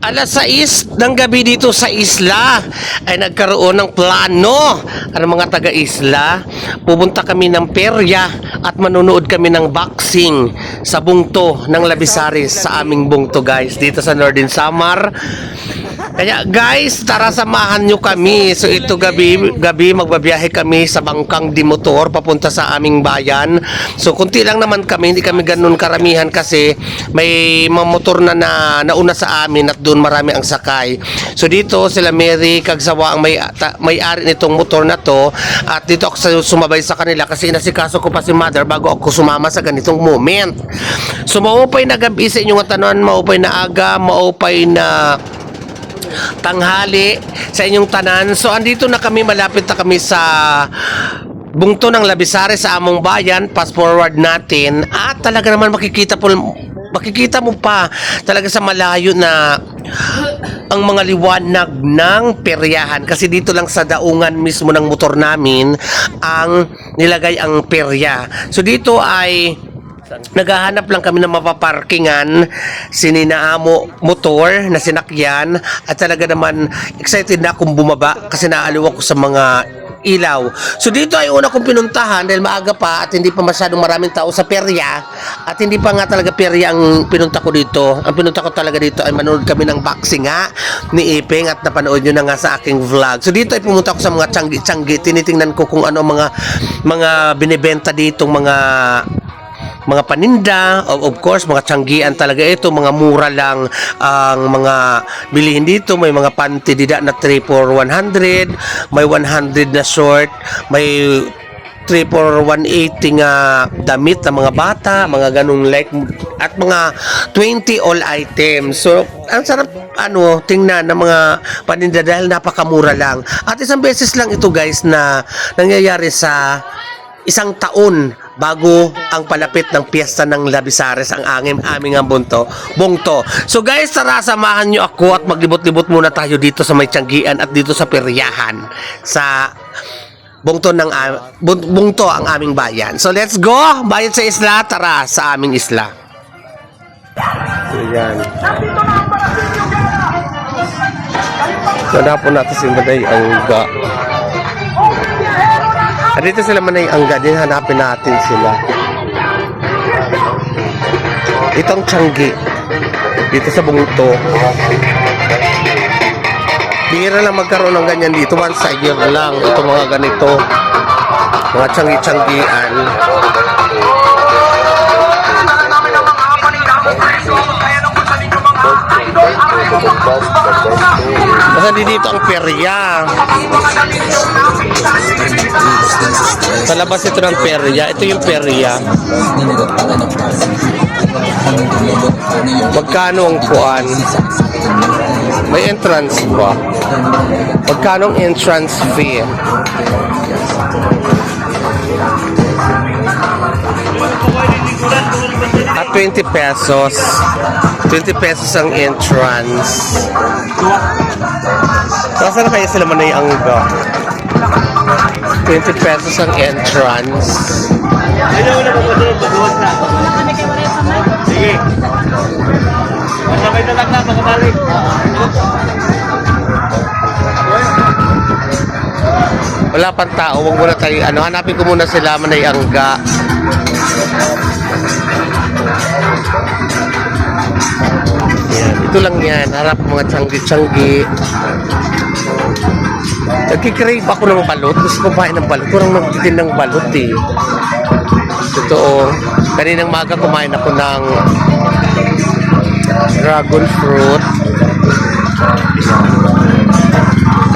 Alas 6 ng gabi dito sa isla ay nagkaroon ng plano ang mga taga-isla. Pupunta kami ng perya at manonood kami ng boxing sa bungto ng Labisares sa aming bungto, guys, dito sa Northern Samar. Kaya guys, tara samahan nyo kami. So ito gabi magbabiyahe kami sa bangkang di motor papunta sa aming bayan. So kunti lang naman kami, hindi kami ganun karamihan kasi may mga motor na nauna sa amin at doon marami ang sakay. So dito sila Mary Kagsawa ang may-ari nitong motor na to, at dito ako sumabay sa kanila kasi inasikaso ko pa si mother bago ako sumama sa ganitong moment. So maupay na gabi sa inyong tanan, maupay na aga, maupay na tanghali sa inyong tanan. So andito na kami, malapit na kami sa bungto ng Labisares sa among bayan. Fast forward natin at talaga naman makikita mo pa talaga sa malayo na ang mga liwanag ng peryahan, kasi dito lang sa daungan mismo ng motor namin ang nilagay ang perya. So dito ay naghahanap lang kami ng mapaparkingan, sininaamo motor na sinakyan, at talaga naman excited na akong bumaba kasi naaliw ako sa mga ilaw. So dito ay una kong pinuntahan dahil maaga pa at hindi pa masyadong maraming tao sa perya, at hindi pa nga talaga perya ang pinunta ko dito. Ang pinunta ko talaga dito ay manood kami ng boxing nga ni Iping, at napanood nyo na nga sa aking vlog. So dito ay pumunta ko sa mga tiyanggi-tiyanggi, tinitingnan ko kung ano mga binibenta ditong mga paninda, of course mga tiyanggian talaga ito, mga mura lang ang mga bilihin dito. May mga panty dida na 3 for 100, may 100 na short, may 3 for 180 nga damit ng mga bata, mga ganung like, at mga 20 all items. So ang sarap tingnan ng mga paninda dahil napakamura lang. At isang beses lang ito, guys, na nangyayari sa isang taon bago ang palapit ng piyesta ng Labisares, ang aming bungto. So guys, tara samahan nyo ako at maglibot-libot muna tayo dito sa may tiyanggian at dito sa peryahan sa bungto ang aming bayan. So let's go, bayan sa isla, tara sa aming isla. Ayan. So napon natin si Maday Angga. At dito sila Manay Angga din, hanapin natin sila. Itong tiyanggi dito sa bungto. Bihira lang magkaroon ng ganyan dito, once a year lang. Ito mga ganito, mga tiyanggi-tiyanggian. Kasi dito ang perya. Sa labas ito ng perya. Ito yung perya. Magkano ang kuan? May entrance ba? Magkano ang entrance fee? At 20 pesos. 20 pesos ang entrance. So, saan kaya sila Manay Angga? 20 pesos ang entrance. Sige. Masabay na lang na, makabalik. Wala pang tao, huwag muna tayo, hanapin ko muna sila Manay Angga. Yan, ito lang yan, harap mga tiyanggi-tiyanggi. Nagkikrave ako ng balot. Gusto ko kumain ng balot. Kurang nagtitin ng balot eh. Totoo. Kaninang maga kumain ako ng dragon fruit.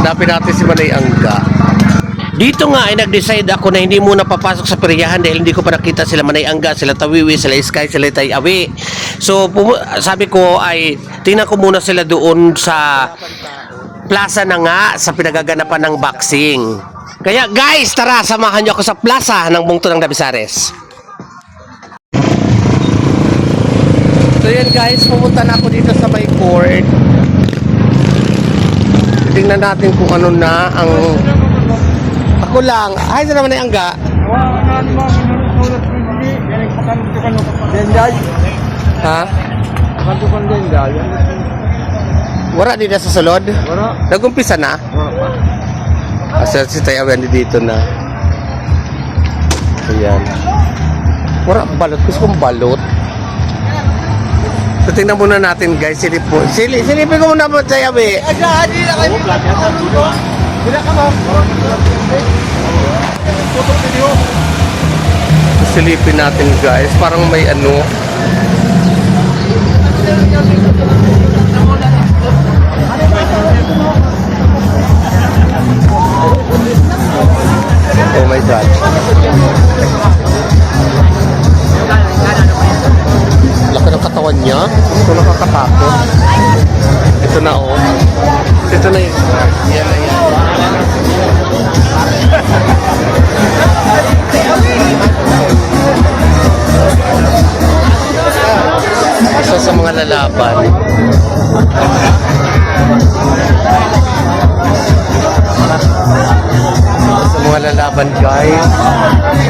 Hanapin natin si Manay Angga. Dito nga ay nag-decide ako na hindi muna papasok sa peryahan dahil hindi ko pa nakita sila Manay Angga, sila Tawiwi, sila Sky, sila Tayawi. So sabi ko ay tingnan ko muna sila doon sa plaza na nga sa pinagaganapan ng boxing. Kaya guys, tara samahan niyo ako sa plaza ng bungto ng Labisares. So yan guys, pumunta na ako dito sa may court. Tingnan natin kung ano na ang ako lang. Ay, saan naman ay Angga? Ha? Wala din na sa sulod? Wala. Nagumpisa na? Asa si Tayo dito na. Ayan. Wala balot. Gusto kong balot. So, tingnan muna natin guys. Silipin ko muna po Tayo eh. Silipin natin guys. Parang may ano. Oh my God. Laki ng katawan niya. Ito nakakatakot. Ito na oh. Ito na yun. Yan na yan. Isa sa mga lalaban. Sa mga lalaban guys.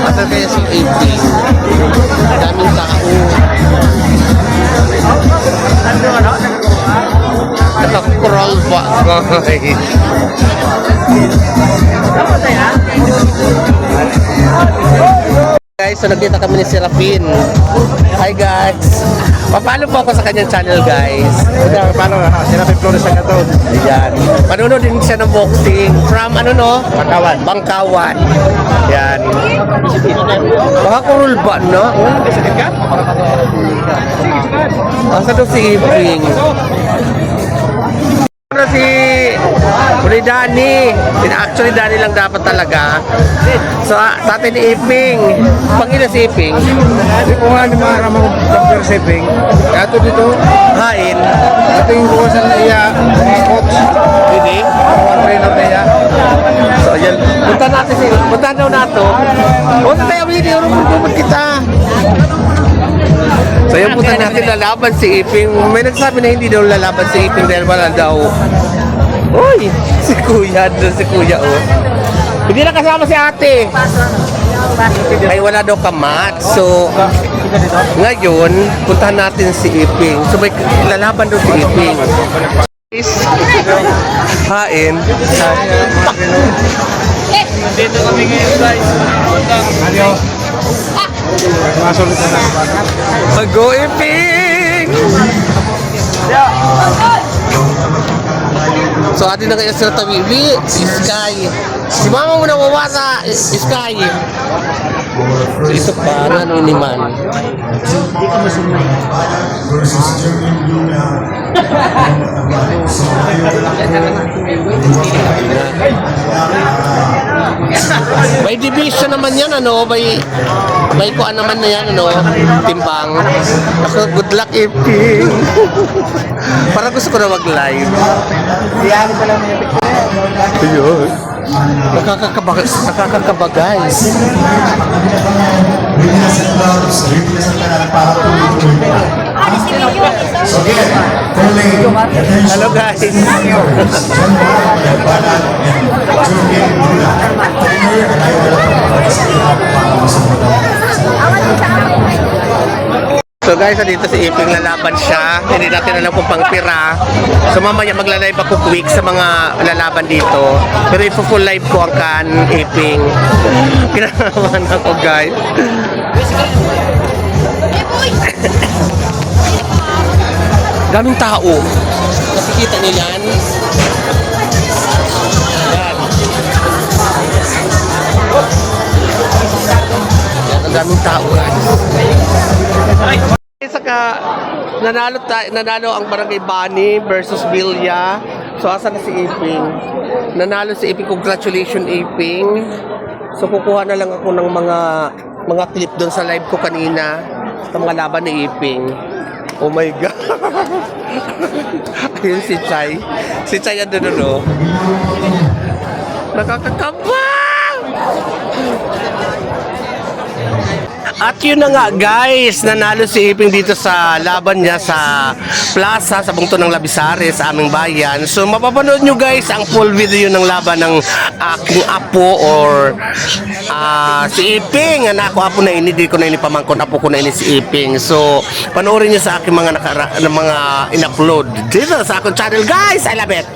Asa kaya si AP? Daming tao. Nakakurol pa guys. Guys, so nagkita kami ni Serafin. Hi guys. Papalo po ako sa kanyang channel guys. Paano nga? Serafin Flores ang ito. Ayan. Manonood din siya ng boxing. From ano no? Bangkawan. Bangkawan. Ayan. Baka kurul ba no? Sakit ka? Asa daw si Iping? Ano si Uli Dani? Actually Dani lang dapat talaga. So sa atin ni Iping. Pangina si Iping? Hindi ko nga naman ramang Dr. Siping. Kaya ito dito, Hain. ito yung kuwasan na iya, mga coach. Hindi. Mga trainer na iya. So ayan. Punta daw nato. Punta tayo hindi. Urong kita. So yung punta natin lalaban si Iping. May nagsabi na hindi daw lalaban si Iping dahil wala daw. Uy! Si Kuya. Doon si Kuya oh. Hindi na kasama si ate. Ay wala daw kamat. So ngayon, puntahan natin si Iping. So may lalaban daw si Iping. Hain. Dito kami ngayon guys. Adiyo. Masulit na lang. Mag-go Iping! So atin na kaya sila tawiwi, si Sky. Si mama mo nawawasa, Sky. So ito pa, ano ni Man. May division naman yan, ano? May kuan naman na yan, ano? Timbang. Ako, good luck, Iping. Parang gusto ko na mag-live. Diyan ko lang yung picture. Ayun. Nakakakaba guys. Hello guys. So guys, dito si Iping lalaban siya. Hindi natin alam kung pang pira. So mamaya magla-live ako quick sa mga lalaban dito. Pero i-full live ko ang kan Iping. Kinakabahan ako guys. Daming tao. Nakikita niyo yan? Yan. Yan, ang daming tao guys. Saka nanalo ang Barangay Bani versus Villa. So asa na si Iping? Nanalo si Iping. Congratulations Iping. So kukuha na lang ako ng mga clip doon sa live ko kanina sa mga laban ni Iping. Oh my God. Ayun si Chay. Si Chay yan doon, no? Nakakakaba! At yun na nga guys, nanalo si Iping dito sa laban niya sa plaza sa Bungto ng Labisare sa aming bayan. So mapapanood nyo guys ang full video ng laban ng aking apo or si Iping. Anak ko apo na ini, di ko na ini pamangkon, apo ko na ini si Iping. So panoorin nyo sa aking mga in-upload dito sa akong channel guys. I love it!